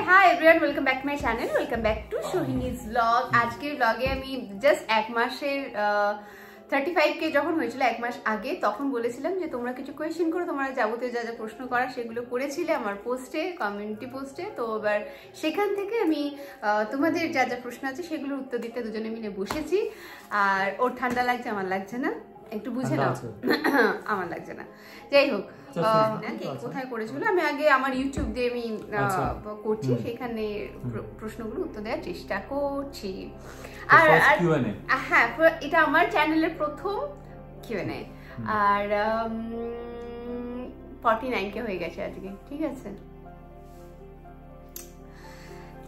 High everyone, welcome back to my channel, welcome back to Sohini's blog. আজকের ব্লগে আমি just এক মাসের 35K যখন হয়েছিল, এক মাস আগে, তখন বলেছিলাম যে তোমরা কিছু কোয়েশ্চেন করো, তোমরা যাবতীয় যা যা প্রশ্ন করা সেগুলো করেছিলে আমার পোস্টে, কমিউনিটি পোস্টে। তো এবার সেখান থেকে আমি তোমাদের যা যা প্রশ্ন আছে সেগুলোর উত্তর দিতে দুজনে মিলে বসেছি। আর ওর ঠান্ডা লাগছে, আমার লাগছে না, একটু বুঝে নাও। আমার লাগছে না, যাই হোক। কোথায় করেছিল আমি আগে আমার ইউটিউব দিয়ে আমি করছি, সেখানে প্রশ্নগুলো উত্তর দেওয়ার চেষ্টা করছি। আর হ্যাঁ, এটা আমার চ্যানেলের প্রথম Q&A। আর 49K হয়ে গেছে আজকে, ঠিক আছে।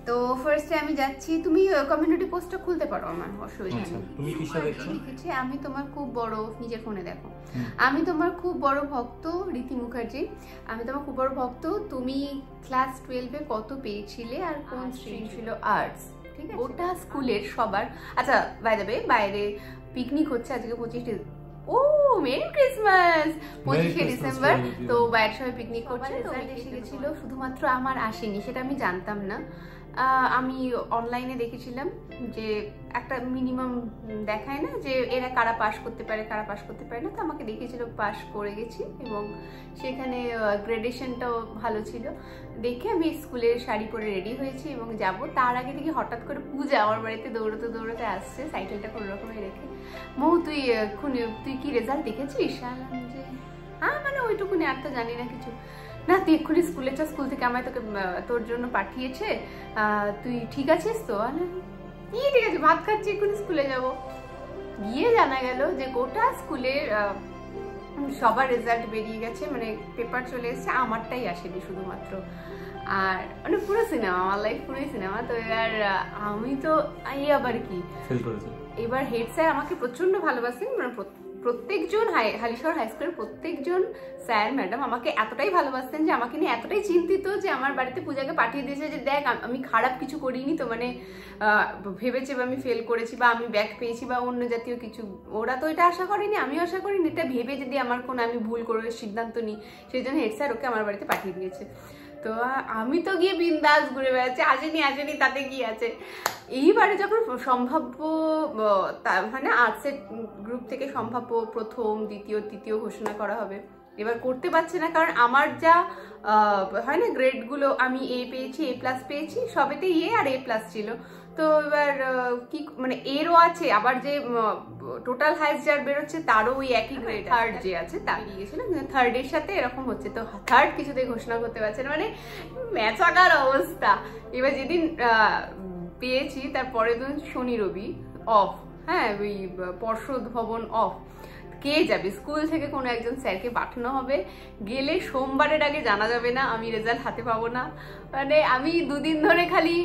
তো ফার্স্টে আমি যাচ্ছি, তুমি কমিউনিটি পোস্টটা খুলতে পারো, আমার অসুবিধা নেই। তুমি কিসে দেখছো? লিখেছি আমি তোমার খুব বড়, নিজের ফোনে দেখো, আমি তোমার খুব বড় ভক্ত রীতি মুখার্জি। আমি তোমার খুব বড় ভক্ত। তুমি ক্লাস 12-এ কত পেয়েছিলে আর কোন স্ট্রিম ছিল? আর্টস। ঠিক আছে, ওটা স্কুলের সবার। আচ্ছা, বাই দ্য ওয়ে, বাইরে পিকনিক হচ্ছে আজকে 25 ও মেরি ক্রিসমাস, 25শে ডিসেম্বর। তো বাইরে সবাই পিকনিক করছে। রেজাল্ট এসে গেছিল, শুধুমাত্র আমার আসেনি, সেটা আমি জানতাম না। আমি অনলাইনে দেখেছিলাম যে একটা মিনিমাম দেখায় না যে এরা কারা পাস করতে পারে, কারা পাস করতে পারে না। তো আমাকে দেখিয়েছিল, পাস করে গেছি এবং সেখানে গ্রেডেশনটাও ভালো ছিল। দেখে আমি স্কুলের শাড়ি পরে রেডি হয়েছি এবং যাব। তার আগে থেকে হঠাৎ করে পূজা আমার বাড়িতে দৌড়তে দৌড়তে আসছে, সাইকেলটা কোনো রকমে রেখে। মৌ তুই কি রেজাল্ট দেখেছিস? যে হ্যাঁ, মানে ওইটুকুনি, আর তো জানি না কিছু। না, তুই এক্ষুনি স্কুল থেকে আমায় তোর জন্য পাঠিয়েছে, তুই ঠিক আছিস তো? ঠিক আছে, ভাত খাচ্ছি, এক্ষুনি স্কুলে যাব। গিয়ে জানা গেল যে গোটা স্কুলের সবার রেজাল্ট বেরিয়ে গেছে, মানে পেপার চলে এসেছে, আমারটাই আসেনি শুধুমাত্র। আর মানে পুরো সিনেমা, আমার লাইফ পুরোই সিনেমা। তো এবার আমি তো আবার কি, এবার হেড স্যার আমাকে প্রচন্ড ভালোবাসেন, মানে প্রত্যেকজন হালিশহর হাই স্কুলের প্রত্যেকজন স্যার ম্যাডাম আমাকে এতটাই ভালোবাসতেন যে আমাকে নিয়ে এতটাই চিন্তিত যে আমার বাড়িতে পূজাকে পাঠিয়ে দিয়েছে যে দেখ আমি খারাপ কিছু করিনি তো, মানে ভেবেছে বা আমি ফেল করেছি বা আমি ব্যাক পেয়েছি বা অন্য জাতীয় কিছু। ওরা তো এটা আশা করেনি, আমিও আশা করিনি। এটা ভেবে যদি আমার কোনো আমি ভুল করে সিদ্ধান্ত নিই, সেই জন্য হেড স্যার ওকে আমার বাড়িতে পাঠিয়ে দিয়েছে। তো আমি তো গিয়ে বিন্দাস ঘুরে বেড়াচ্ছি, আসেনি তাতে কি আছে। এইবারে যখন সম্ভাব্য, মানে আর্টসের গ্রুপ থেকে সম্ভাব্য প্রথম, দ্বিতীয়, তৃতীয় ঘোষণা করা হবে, এবার করতে পারছে না, কারণ আমার যা হয় না গ্রেডগুলো, আমি A পেয়েছি, A+ পেয়েছি, সবেতে A আর A+ ছিল। তো এবার কি, মানে এরও আছে, আবার যে টোটাল হাইস্ট যার বেরোচ্ছে তারও ওই একই গ্রেড, থার্ড যে আছে তা গিয়েছিল, থার্ডের সাথে এরকম হচ্ছে। তো থার্ড কিছুতেই ঘোষণা করতে পারছে না, মানে ম্যাচাকার অবস্থা। এবার যেদিন পেয়েছি তারপরে দিন শনি রবি অফ, হ্যাঁ, ওই পর্ষদ ভবন অফ। কে যাবে? স্কুল থেকে কোনো একজন স্যারকে পাঠানো হবে, গেলে সোমবারের আগে জানা যাবে না, আমি রেজাল্ট হাতে পাবো না। মানে আমি দুদিন ধরে খালি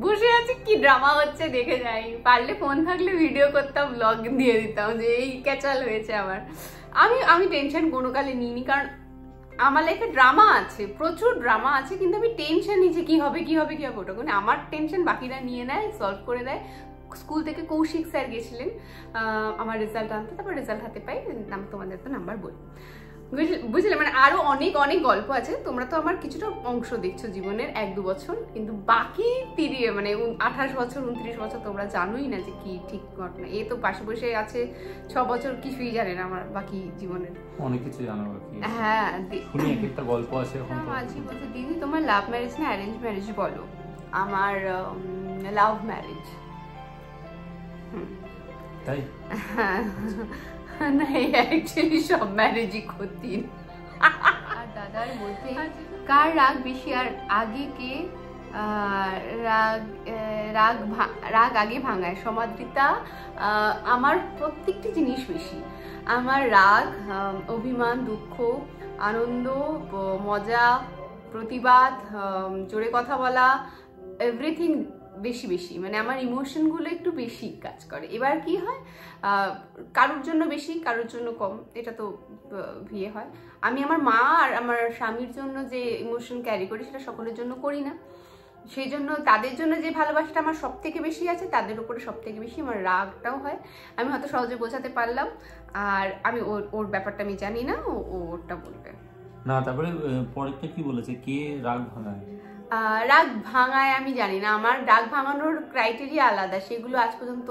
বসে আছি, কি ড্রামা হচ্ছে দেখে যাই। পারলে ফোন থাকলে ভিডিও করতাম, ব্লগ দিয়ে দিতাম যে এই ক্যাচাল হয়েছে আমার। আমি টেনশন কোনো কালে নিইনি, কারণ আমার লাইফে ড্রামা আছে, প্রচুর ড্রামা আছে, কিন্তু আমি টেনশন নিচ্ছি কি হবে ওটা কোনো। আমার টেনশন বাকিরা নিয়ে নেয়, সলভ করে দেয়। স্কুল থেকে কৌশিক স্যার গেছিলেন আমার রেজাল্ট আনতে, তারপর রেজাল্ট হাতে পাই, তোমাদের তো নাম্বার বলি, বুঝলে। মানে আরো অনেক অনেক গল্প আছে। তোমরা তো আমার কিছুটা অংশ দেখছো জীবনের 1-2 বছর, কিন্তু বাকি 30, মানে 28 বছর 29 বছর তোমরা জানোই না যে কি ঠিক ঘটনা। এ তো পাশে বসে আছে 6 বছর, কিছুই জানে না আমার বাকি জীবনের, অনেক কিছু জানো বাকি। হ্যাঁ, শুনি একটা গল্প আছে এখন। আজকে বলতে, দিদি তোমার লাভ ম্যারেজ না অ্যারেঞ্জ ম্যারেজ বলো? আমার লাভ ম্যারেজ। তাই? না, অ্যাকচুয়ালি সব ম্যারেজই ক্ষতি। আর দাদার বলতে, কার রাগ বেশি আর আগে কে রাগ আগে ভাঙায়? সমাদৃতা। আমার প্রত্যেকটি জিনিস বেশি, আমার রাগ, অভিমান, দুঃখ, আনন্দ, মজা, প্রতিবাদ, জোরে কথা বলা, এভরিথিং বেশি, মানে আমার ইমোশনগুলো একটু বেশি কাজ করে। এবার কি হয়, কারোর জন্য বেশি, কারোর জন্য কম, এটা তো বিয়ে হয়। আমি আমার মা আর আমার স্বামীর জন্য যে ইমোশন ক্যারি করি সেটা সকলের জন্য করি না, সেই জন্য তাদের জন্য যে ভালোবাসাটা আমার সব থেকে বেশি আছে, তাদের উপরে সব থেকে বেশি আমার রাগটাও হয়। আমি হয়তো সহজে বোঝাতে পারলাম, আর আমি ওর ব্যাপারটা আমি জানি না, ওরটা বলবে। না তারপরে পরেরটা কি বলেছে, কে রাগ ভাঙায়? রাগ ভাঙায় আমি জানি না, আমার রাগ ভাঙানোর ক্রাইটেরিয়া আলাদা, সেগুলো আজ পর্যন্ত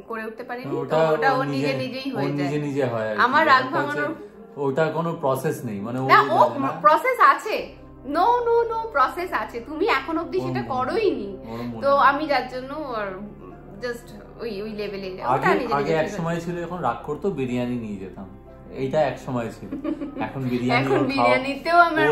করে উঠতে পারিনি। ওটা ও নিজে নিজেই হয়ে যায়, নিজে নিজে হয়। আমার রাগ ভাঙানোর ওটা কোনো প্রসেস নেই, মানে ও প্রসেস আছে, নো নো নো প্রসেস আছে, তুমি এখন অবধি সেটা করোইনি, তো আমি যার জন্য জাস্ট ওই লেভেলে। আগে এক সময় ছিল এখন রাগ করতো বিরিয়ানি নিয়ে যেতাম, এইটা এক সময় ছিল, এখন বিরিয়ানিতেও আমার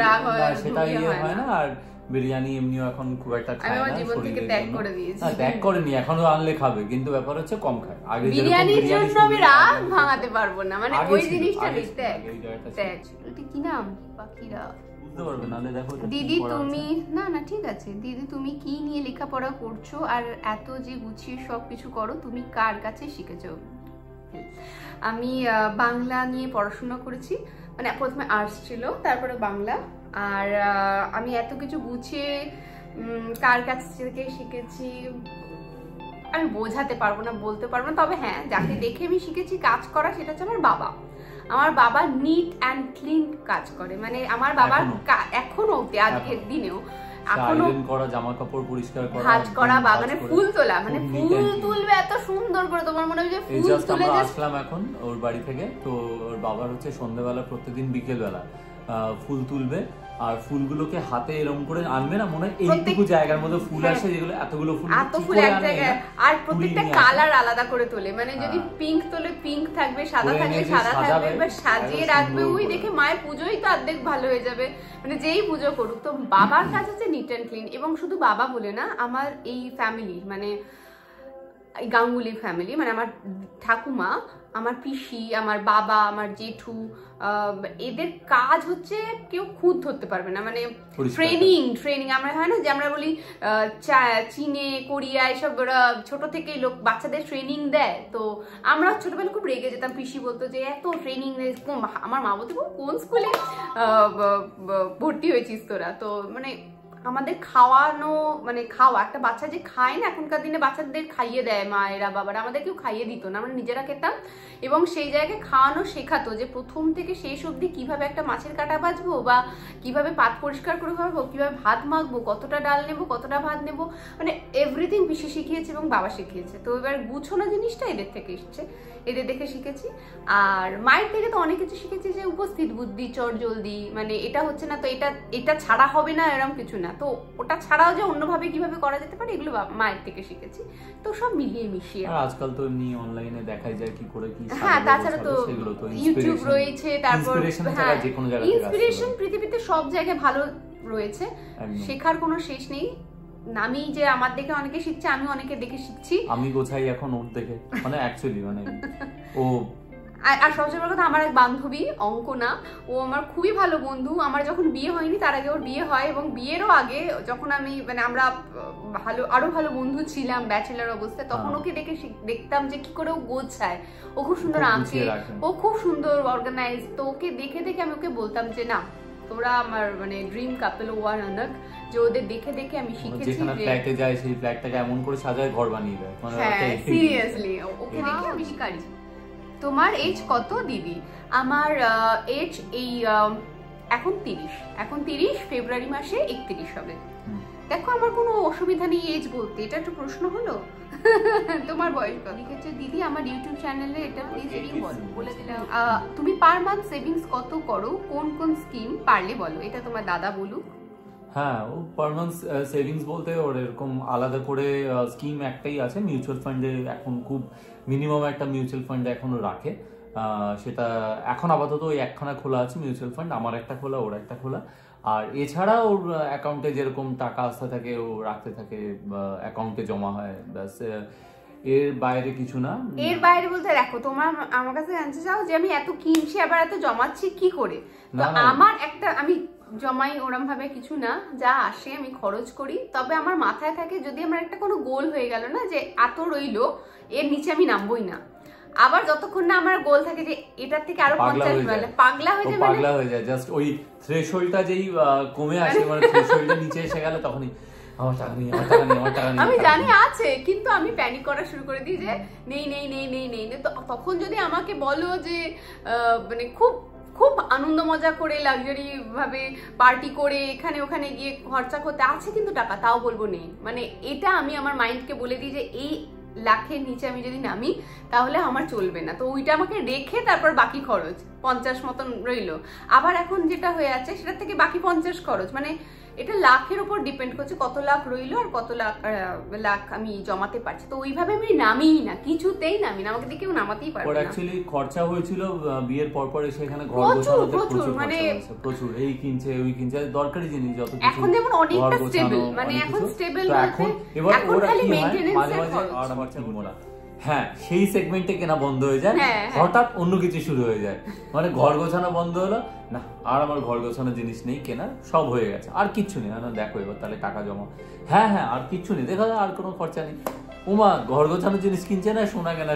রাগ হয়, সেটা ইয়ে হয় না। আর বিরিয়ানি এমনিও এখন খুব একটা খায় না, জীবন থেকে ত্যাগ করে দিয়েছি। ত্যাগ করেনি, এখনো আনলে খাবে, কিন্তু ব্যাপার হচ্ছে কম খায়। আগে বিরিয়ানির জন্য আমি রাগ ভাঙাতে পারবো না, মানে ওই জিনিসটা ত্যাগ। এটা কি নাম? পাখিরা বুঝতে পারবে না। দেখো দিদি তুমি, না না ঠিক আছে দিদি, তুমি কি নিয়ে লেখাপড়া করছো আর এত যে গুছিয়ে সবকিছু করো, তুমি কার কাছে শিখেছো? আমি বাংলা নিয়ে পড়াশোনা করেছি, মানে প্রথমে আর্টস ছিল তারপরে বাংলা, আর আমি এত কিছু গুছিয়ে কার কাছ থেকে শিখেছি আমি বোঝাতে পারবো না, বলতে পারবো না। তবে হ্যাঁ, যাকে দেখে আমি শিখেছি কাজ করা সেটা হচ্ছে আমার বাবা। আমার বাবা নিট অ্যান্ড ক্লিন কাজ করে, মানে আমার বাবার এখনো আজকের দিনেও জামা কাপড় পরিষ্কার করা, ভাঁজ করা, বাগানে ফুল তোলা, মানে ফুল তুলবে এত সুন্দর করে, তোমার মনে হয় যে ফুল তুলে। আসলাম এখন ওর বাড়ি থেকে, তো ওর বাবার হচ্ছে সন্ধ্যাবেলা প্রত্যেকদিন বিকেল বেলা ফুল তুলবে, আর ফুলগুলোকে হাতে এরকম করে আনবে না, মনে হয় এইটুকু জায়গার মধ্যে ফুল আসে, যেগুলো এতগুলো ফুল এক জায়গায়, আর প্রত্যেকটা কালার আলাদা করে তোলে, মানে যদি পিঙ্ক তোলে পিঙ্ক থাকবে, সাদা থাকবে সাদা থাকবে, এবার সাজিয়ে রাখবে। ওই দেখে মায়ের পুজোই তো অর্ধেক ভালো হয়ে যাবে, মানে যেই পুজো করুক। তো বাবার কাজ হচ্ছে নিট অ্যান্ড ক্লিন, এবং শুধু বাবা বলে না, আমার এই ফ্যামিলি মানে গাঙ্গুলি ফ্যামিলি, মানে আমার ঠাকুমা, আমার পিসি, আমার বাবা, আমার জেঠু, এদের কাজ হচ্ছে কেউ খুদ ধরতে পারবে না, মানে ট্রেনিং আমরা হয় না যে আমরা বলি চীনে কোরিয়া এসব ওরা ছোট থেকে লোক বাচ্চাদের ট্রেনিং দেয়, তো আমরা ছোটবেলা খুব রেগে যেতাম, পিসি বলতো যে এত ট্রেনিং, আমার মা বলতো কোন স্কুলে ভর্তি হয়েছিস তোরা। তো মানে আমাদের খাওয়ানো, মানে খাওয়া, একটা বাচ্চা যে খায় না, এখনকার দিনে বাচ্চাদের খাইয়ে দেয় মায়েরা বাবারা, আমাদের কেউ খাইয়ে দিত না, আমরা নিজেরা খেতাম। এবং সেই জায়গায় খাওয়ানো শেখাতো যে প্রথম থেকে শেষ অবধি কিভাবে একটা মাছের কাঁটা বাছবো, বা কিভাবে পাত পরিষ্কার করে খাবো, কিভাবে ভাত মাখবো, কতটা ডাল নেবো, কতটা ভাত নেবো, মানে এভরিথিং পিসি শিখিয়েছে এবং বাবা শিখিয়েছে। তো এবার গুছোনো জিনিসটা এদের থেকে এসছে, এদের দেখে শিখেছি। আর মায়ের থেকে তো অনেক কিছু শিখেছি, যে উপস্থিত বুদ্ধি, চট জলদি, মানে এটা হচ্ছে না তো এটা ছাড়া হবে না এরকম কিছু না, তো ওটা ছাড়াও যে অন্যভাবে কিভাবে করা যেতে পারে, এগুলো মায়ের থেকে শিখেছি। তো সব মিলিয়ে মিশিয়ে, আর আজকাল তো এমনি অনলাইনে দেখাই যায় কি করে কি, হ্যাঁ তাছাড়া তো ইউটিউব রয়েছে, তারপর হ্যাঁ ইন্সপিরেশন পৃথিবীতে সব জায়গায় ভালো রয়েছে, শেখার কোনো শেষ নেই। আমি যে আমার দেখে অনেকে শিখছে, আমি অনেকে দেখে শিখছি, আমি গোছাই এখন ওর দেখে, মানে অ্যাকচুয়ালি মানে ও। আর সবচেয়ে বড় কথা, আমার এক বান্ধবী অঙ্কনা, ও আমার খুবই ভালো বন্ধু। আমার যখন বিয়ে হয়নি তার আগে ওর বিয়ে হয়, এবং বিয়েরও আগে যখন আমি, মানে আমরা আরো ভালো বন্ধু ছিলাম ব্যাচেলার অবস্থায়, তখন ওকে দেখে দেখতাম যে কি করে ও গোছায়, ও খুব সুন্দর আঁকে, ও খুব সুন্দর অর্গানাইজ। তো ওকে দেখে দেখে আমি ওকে বলতাম যে না, তোরা আমার মানে ড্রিম কাপল ওয়ান আনাক, যে ওদের দেখে দেখে আমি শিখেছি যে ফ্ল্যাটে যায়, সেই ফ্ল্যাটটাকে এমন করে সাজায়, ঘর বানিয়ে দেয়, মানে সিরিয়াসলি ওকে দেখে আমি শিখারি। তোমার এজ কত দিদি? আমার এজ এই এখন 30, ফেব্রুয়ারি মাসে 31 হবে। দেখো আমার কোনো অসুবিধা নেই এজ বলতে, এটা একটু প্রশ্ন হলো। তোমার বয়স কত? লিখেছে দিদি আমার ইউটিউব চ্যানেলে এটা প্লিজ বলে দিলাম। তুমি পার মান্থ সেভিংস কত করো, কোন কোন স্কিম পারলে বলো, এটা তোমার দাদা বলুক। হ্যাঁ, ও পার মান্থ সেভিংস বলতে ওর এরকম আলাদা করে স্কিম একটাই আছে, মিউচুয়াল ফান্ডে এখন খুব মিনিমাম একটা মিউচুয়াল ফান্ডে এখনো রাখে, সেটা এখন আপাতত ওই একখানা খোলা আছে মিউচুয়াল ফান্ড, আমার একটা খোলা, ওর একটা খোলা। আর এছাড়া ওর অ্যাকাউন্টে যেরকম টাকা আসতে থাকে ও রাখতে থাকে, অ্যাকাউন্টে জমা হয়, ব্যাস, এর বাইরে কিছু না। এর বাইরে বলতে দেখো, তোমার আমার কাছে জানতে চাও যে আমি এত কিনছি আবার এত জমাচ্ছি কি করে, তো আমার একটা, আমি জমাই ওরম ভাবে কিছু না, যা আসে আমি খরচ করি। তবে আমার মাথায় থাকে যদি আমার একটা কোনো গোল হয়ে গেল না যে এত রইলো, এর নিচে আমি নামবই না। আবার যতক্ষণ না আমার গোল থাকে যে এটার থেকে আরো 50 পাগলা হয়ে যায়, জাস্ট ওই থ্রেশহোল্ডটা যেই কমে আসে, মানে থ্রেশহোল্ডের নিচে এসে গেলে তখনই আমি জানি আছে, কিন্তু আমি প্যানিক করা শুরু করে দিই যে নেই। তো তখন যদি আমাকে বলো যে মানে খুব খুব আনন্দ মজা করে লাক্সারি ভাবে পার্টি করে এখানে ওখানে গিয়ে খরচা করতে আছে কিন্তু টাকা, তাও বলবো নেই। মানে এটা আমি আমার মাইন্ডকে বলে দিই যে এই লাখের নিচে আমি যদি নামি তাহলে আমার চলবে না, তো ওইটা আমাকে রেখে তারপর বাকি খরচ 50 মতন রইলো। আবার এখন যেটা হয়ে আছে সেটা থেকে বাকি 50 খরচ, মানে এটা লাখের উপর ডিপেন্ড করছে কত লাখ রইলো আর কত লাখ আমি জমাতে পারছি। তো ওইভাবে আমি নামিই না, কিছুতেই নামি না, আমাকে দিয়ে কেউ নামাতেই পারবে না। অ্যাকচুয়ালি খরচা হয়েছিল বিয়ের পর পর এসে এখানে ঘর গোছানোতে প্রচুর, মানে প্রচুর এই কিনছে ওই কিনছে দরকারি জিনিস যত কিছু। এখন যেমন অনেকটা স্টেবল, মানে এখন স্টেবল এখন এবার ওরা কি হয় মাঝে মাঝে আর আমার চিন্তা, হ্যাঁ সেই সেগমেন্টে কেনা বন্ধ হয়ে যায়, হঠাৎ অন্য কিছু শুরু হয়ে যায়, মানে ঘর গোছানো বন্ধ হলো না, আর আমার ঘর গোছানো জিনিস নেই কেনা, সব হয়ে গেছে, আর কিচ্ছু নেই। দেখো এবার তাহলে টাকা জমা, হ্যাঁ আর কিচ্ছু নেই, দেখা যায় আর কোনো খরচা নেই। উমা ঘর গোছানোর জিনিস কিনছে না, সোনা কেনা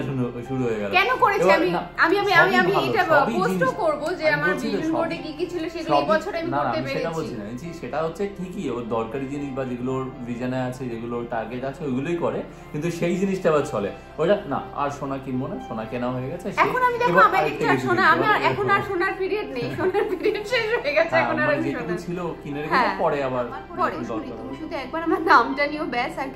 শুরু হয়ে গেল। কেন করেছি আমি আমি আমি আমি আমি এটা পোস্টও করব যে আমার ভিশন বোর্ডে কি কি ছিল সেগুলো এই বছর আমি করতে পেরেছি। সেটা বলছি না, সেটা হচ্ছে ঠিকই, ওর দরকারি জিনিস বা যেগুলো ভিশনে আছে, যেগুলো টার্গেট আছে ওইগুলোই করে, কিন্তু সেই জিনিসটা আবার চলে ওইটা না, আর সোনা কিনবো না, সোনা কেনা হয়ে গেছে। এখন আমি দেখো আমার একটা সোনা, আমি এখন আর সোনার পিরিয়ড নেই, সোনার পিরিয়ড শেষ হয়ে গেছে, এখন আর যেটুকু ছিল কিনে রেখে পরে আবার পরে। তুমি শুধু একবার আমার নামটা নিও ব্যাস, আর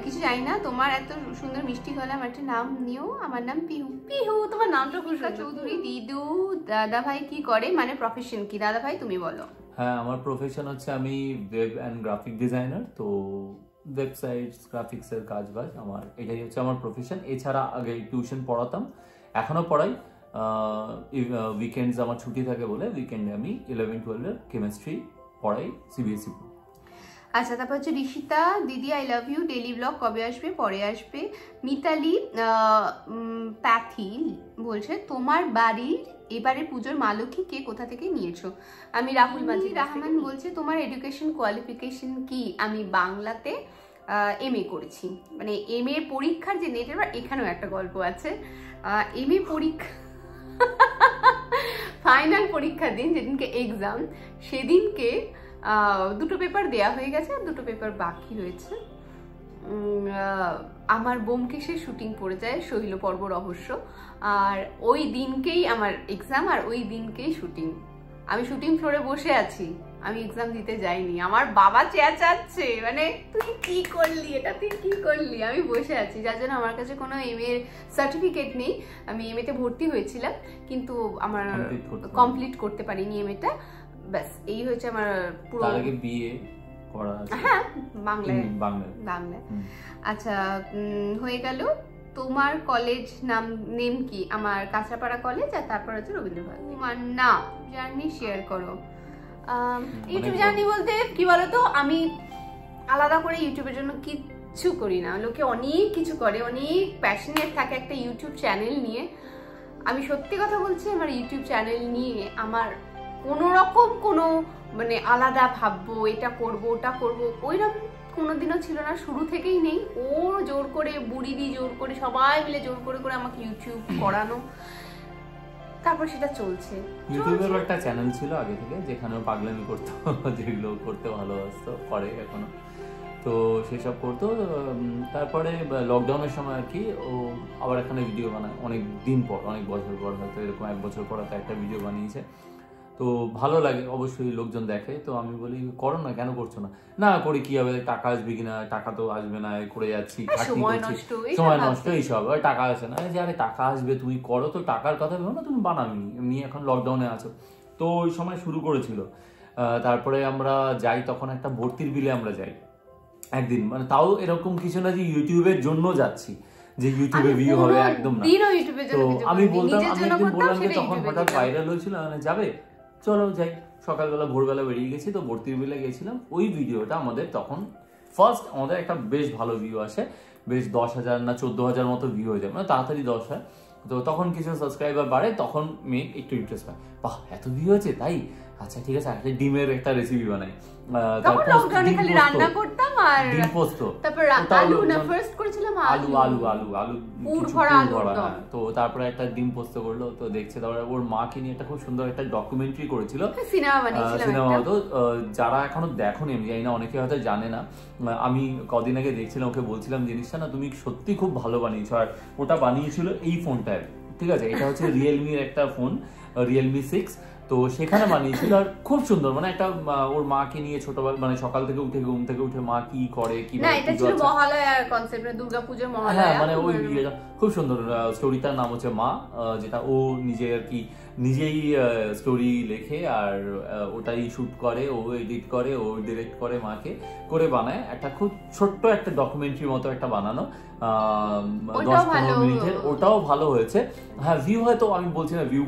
কিছু চাই না। তোমার এত সুন্দর মিষ্টি গলা, আমার একটা নাম নিও, আমার নাম পিহু। পিহু তোমার নামটা খুশকা চৌধুরী। দিদু দাদা ভাই কি করে, মানে প্রফেশন কি দাদা ভাই তুমি বলো? হ্যাঁ আমার প্রফেশন হচ্ছে আমি ওয়েব অ্যান্ড গ্রাফিক ডিজাইনার, তো ওয়েবসাইটস গ্রাফিক্স এর কাজ বাজ আমার, এটাই হচ্ছে আমার প্রফেশন। এছাড়া আগে টিউশন পড়াতাম, এখনো পড়াই, উইকেন্ডস আমার ছুটি থাকে বলে উইকেন্ডে আমি 11-12 এর কেমিস্ট্রি পড়াই সিবিএসই। আচ্ছা, তারপর হচ্ছে ঋষিতা দিদি I love you, daily blog কবে আসবে? পরে আসবে। মিতালি প্যাথি বলছে তোমার বাড়ির এবারে পুজোর মা লক্ষ্মী কে কোথা থেকে নিয়েছো? আমি রাহুল মাঝি। রহমান বলছে তোমার এডুকেশন কোয়ালিফিকেশন কি? আমি বাংলাতে এমএ করেছি, মানে এমএ পরীক্ষার যে নেটের, এখানেও একটা গল্প আছে। এমএ পরীক্ষা ফাইনাল পরীক্ষার দিন যেদিনকে এক্সাম, সেদিনকে দুটো পেপার দেয়া হয়ে গেছে আর দুটো পেপার বাকি রয়েছে। আমার ব্যোমকেশের শুটিং পড়ে যায়, শৈল পর্ব রহস্য, আর ওই দিনকেই আমার এক্সাম আর ওই দিনকেই শুটিং। আমি শুটিং ফ্লোরে বসে আছি, আমি এক্সাম দিতে যাইনি। আমার বাবা চেঁচাচ্ছে, মানে তুই কি করলি, এটা তুই কি করলি? আমি বসে আছি, যার জন্য আমার কাছে কোনো এমএ এর সার্টিফিকেট নেই। আমি এমএতে ভর্তি হয়েছিলাম কিন্তু আমার কমপ্লিট করতে পারিনি এমএটা। ব্যাস এই হচ্ছে আমার পুরো। তার আগে বিএ করা আছে, হ্যাঁ বাংলায়। আচ্ছা হয়ে গেল। তোমার কলেজ নেম কি? আমার কাঁচরাপাড়া কলেজ, আর তারপর হচ্ছে রবীন্দ্রভারতী। তোমার নাম জার্নি শেয়ার করো। ইউটিউব জার্নি বলতে কি বলতো, আমি আলাদা করে ইউটিউবের জন্য কিচ্ছু করি না। লোকে অনেক কিছু করে, অনেক প্যাশনেট থাকে একটা ইউটিউব চ্যানেল নিয়ে। আমি সত্যি কথা বলছি, আমার ইউটিউব চ্যানেল নিয়ে আমার কোনো রকম কোনো মানে আলাদা ভাববো, এটা করব ওটা করব ওইরকম কোনোদিনও ছিল না, শুরু থেকেই নেই। ও জোর করে বুড়িদি জোর করে সবাই মিলে জোর করে করে আমাকে ইউটিউব করানো, তারপর সেটা চলছে। ইউটিউবের একটা চ্যানেল ছিল আগে থেকে, যেখানে পাগলামি করতো, যেগুলো করতে ভালোবাসতো, করে এখনো, তো সেসব করতো। তারপরে লকডাউনের সময় আর কি ও আবার এখানে ভিডিও বানায়, অনেক দিন পর, অনেক বছর পর, হয়তো এরকম 1 বছর পর একটা ভিডিও বানিয়েছে। তো ভালো লাগে অবশ্যই, লোকজন দেখে, তো আমি বলি করো না, কেন করছো না? না করি কি হবে, টাকা আসবে কিনা, টাকা তো আসবে না, করে যাচ্ছি, সময় নষ্ট, এইসব টাকা আসে না। যে আরে টাকা আসবে, তুমি করো, তো টাকার কথা ভেবো না, তুমি বানাবি, এমনি এখন লকডাউনে আছো। তো ওই সময় শুরু করেছিল। তারপরে আমরা যাই, তখন একটা ভর্তির বিলে আমরা যাই একদিন, মানে তাও এরকম কিছু না যে ইউটিউবের জন্য যাচ্ছি, যে ইউটিউবে ভিউ হবে, একদম না। তো আমি বলতাম, আমি একদিন বললাম যে তখন হঠাৎ ভাইরাল হয়েছিল, মানে যাবে, চলো যাই। সকালবেলা ভোরবেলা বেরিয়ে গেছি, তো ভর্তির বিলে গেছিলাম। ওই ভিডিওটা আমাদের তখন ফার্স্ট, আমাদের একটা বেশ ভালো ভিউ আসে, বেশ 10,000 না 14,000 মতো ভিউ হয়ে যায়, মানে তাড়াতাড়ি 10 হয়। তো তখন কিছু সাবস্ক্রাইবার বাড়ে, তখন মেয়ে একটু ইন্টারেস্ট পায়, বাহ এত ভিউ আছে, তাই আচ্ছা ঠিক আছে, একটা ডিমের একটা রেসিপি বানাই। তারপরে একটা ডিম পোস্ত করলো, তো দেখছে, তারপরে ওর মাকে নিয়ে একটা খুব সুন্দর একটা ডকুমেন্টারি করেছিল, সিনেমা। তো যারা এখনো দেখোনি, আমি জানি না, অনেকে হয়তো জানে না, আমি কদিন আগে দেখছিলাম, ওকে বলছিলাম জিনিসটা না তুমি সত্যি খুব ভালো বানিয়েছো, আর ওটা বানিয়েছিল এই ফোনটায়, ঠিক আছে, এটা হচ্ছে রিয়েলমির একটা ফোন, রিয়েলমি 6। তো সেখানে বানিয়েছিল আর খুব সুন্দর, মানে একটা ওর মাকে নিয়ে ছোটবেলা মানে সকাল থেকে উঠে ঘুম থেকে উঠে মা কি করে কি না, এটা ছিল মহালয়ার কনসেপ্টে, দুর্গাপূজার মহালয়া। হ্যাঁ মানে ওই খুব সুন্দর স্টোরিটার নাম হচ্ছে মা, যেটা ও নিজে আর কি নিজেই স্টোরি লেখে আর ওটাই শুট করে, ও এডিট করে, ও ডিরেক্ট করে, মাকে করে বানায় একটা খুব ছোট্ট একটা ডকুমেন্টারি মতো একটা বানানো 10-15 মিনিটের। ওটাও ভালো হয়েছে। হ্যাঁ ভিউ হয়তো আমি বলছি না ভিউ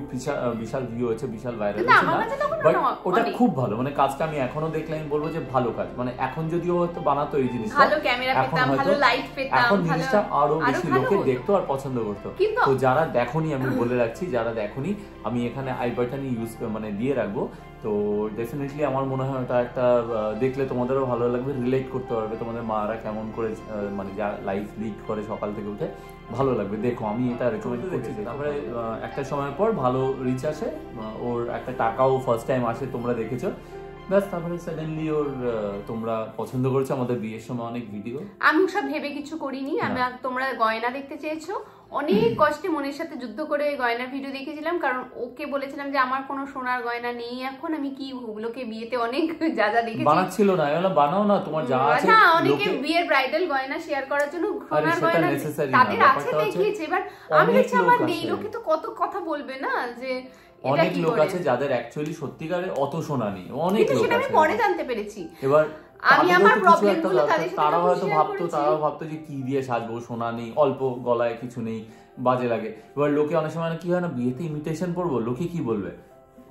বিশাল ভিউ হয়েছে, বিশাল ভাইরাল হয়েছে না, বাট ওটা খুব ভালো, মানে কাজটা আমি এখনো দেখলে আমি বলবো যে ভালো কাজ। মানে এখন যদিও হয়তো বানাতো এই জিনিসটা, ভালো ক্যামেরা পেতাম, ভালো লাইট পেতাম, এখন জিনিসটা আরো বেশি লোকে দেখতো আর পছন্দ করতো। তো যারা দেখোনি আমি বলে রাখছি, যারা দেখোনি আমি এখানে আই বাটন ইউজ মানে দিয়ে রাখবো। তো ডেফিনেটলি আমার মনে হয় ওটা একটা দেখলে তোমাদেরও ভালো লাগবে, রিলেট করতে পারবে, তোমাদের মারা কেমন করে মানে যা লাইফ লিড করে সকাল থেকে উঠে, ভালো লাগবে। দেখো আমি এটা রেকমেন্ড করছি। তারপরে একটা সময় পর ভালো রিচ আসে, ওর একটা টাকাও ফার্স্ট টাইম আসে, তোমরা দেখেছো। ব্যাস তারপরে সাডেনলি ওর তোমরা পছন্দ করেছো আমাদের বিয়ের সময় অনেক ভিডিও। আমি সব ভেবে কিছু করিনি, আমি তোমরা গয়না দেখতে চেয়েছো, অনেক কষ্টে মনের সাথে যুদ্ধ করে গয়নার ভিডিও দেখেছিলাম, কারণ ওকে বলেছিলাম যে আমার কোনো সোনার গয়না নেই এখন, আমি কি ওগুলোকে বিয়েতে অনেক যা যা দেখেছি বানাচ্ছিল না, এগুলো বানাও না, তোমার যা আছে না, অনেকে বিয়ের ব্রাইডাল গয়না শেয়ার করার জন্য সোনার গয়না তাদের আছে দেখিয়েছে, এবার আমি দেখছি আমার নেই, লোকে তো কত কথা বলবে না যে অনেক লোক আছে যাদের অ্যাকচুয়ালি সত্যিকারে অত সোনা নেই, অনেক লোক আছে, আমি পরে জানতে পেরেছি। এবার আমি আমার প্রবলেমগুলো তারাও ভাবতো যে কি দিয়ে সাজবো, সোনা নেই, অল্প গলায় কিছু নেই, বাজে লাগে। এবার লোকে অনেক সময় কি হয় না, বিয়েতে ইমিটেশন পরবো, লোকে কি বলবে,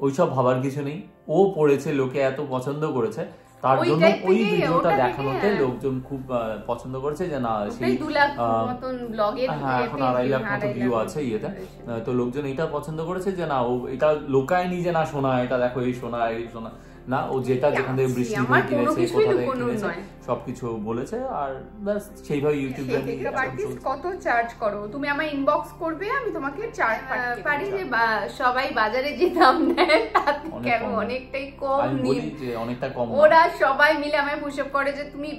ওইসব ভাবার কিছু নেই। ও পড়েছে, লোকে এত পছন্দ করেছে, তার জন্য ওই ভিডিওটা দেখানোতে লোকজন খুব পছন্দ করেছে যে না সেই 2 লাখ মতন ব্লগে, হ্যাঁ এখন 2.5 লাখ মতো ভিউ আছে ইয়েতে। তো লোকজন এটা পছন্দ করেছে যে না ও এটা লোকায়নি যে না সোনা, এটা দেখো এই সোনা এই সোনা না, ও যেটা যেখান থেকে বৃষ্টি হয়ে কিনেছে, কোথা থেকে কিনেছে সবকিছু বলেছে। আর ব্যাস সেইভাবে ইউটিউবে কত চার্জ করো তুমি, আমার ইনবক্স করবে, আমি তোমাকে চার্জ পারি যে সবাই বাজারে যে দাম দেয় তাতে কেমন অনেকটাই কম নিই, অনেকটা কম, ওরা সবাই মিলে আমায় পুশআপ করে যে তুমি